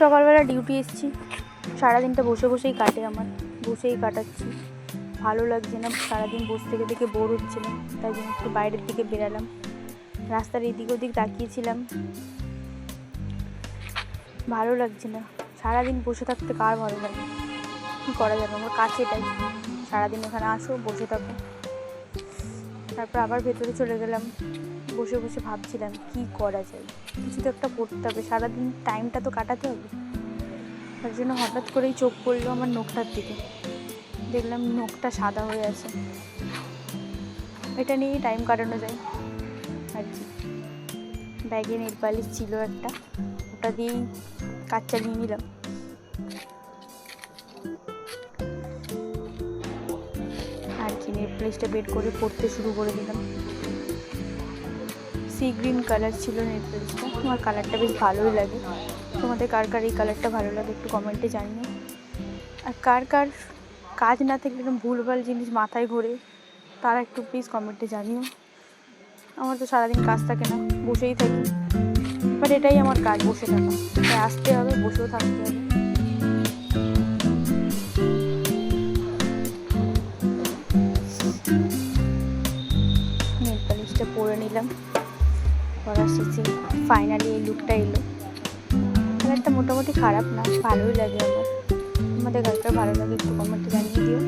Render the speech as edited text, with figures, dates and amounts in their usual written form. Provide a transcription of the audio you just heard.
সকালবেলা ডিউটি এসেছি, সারাদিনটা বসে বসেই কাটে আমার, বসেই কাটাচ্ছি। ভালো লাগছে না, সারাদিন বসে থেকে থেকে বোর হচ্ছে না, তাই জন্য একটু বাইরের দিকে বেরালাম। রাস্তার এদিক ওদিক তাকিয়েছিলাম, ভালো লাগছে না। সারাদিন বসে থাকতে কার ভালো লাগে? কী করা যাবে, আমার কাছে এটাই, সারাদিন এখানে আসো, বসে থাকো। তারপর আবার ভেতরে চলে গেলাম, বসে বসে ভাবছিলাম কী করা যায়, কিছু তো একটা করতে হবে, সারাদিন টাইমটা তো কাটাতে হবে। তার জন্য হঠাৎ করেই চোখ পড়লো আমার নখটার দিকে, দেখলাম নখটা সাদা হয়ে আছে। এটা নিয়েই টাইম কাটানো যায় আর কি। ব্যাগে নেল পালিশ ছিল একটা, ওটা দিয়েই কাজ চালিয়ে নিলাম। আর কি নেল পালিশটা বের করে পড়তে শুরু করে দিলাম। সি গ্রিন কালার ছিল নেল পালিশটা, আমার কালারটা বেশ ভালোই লাগে। তোমাদের কার কার এই কালারটা ভালো লাগে একটু কমেন্টে জানিও। আর কার কার কাজ না থাকলে এরকম ভুলভাল জিনিস মাথায় ঘোরে, তারা একটু প্লিজ কমেন্টে জানিও। আমার তো সারাদিন কাজ থাকে না, বসেই থাকি, বাট এটাই আমার কাজ, বসে থাকা। তাই আসতে হবে, বসেও থাকতে হবে। নেল পালিশটা পরে নিলাম, পরার শেষে ফাইনালি এই লুকটা এলো। কালারটা মোটামুটি খারাপ না, ভালোই লাগে আমার। আমাদের কালারটা ভালো লাগে একটু কমেন্টে জানিয়ে দিও।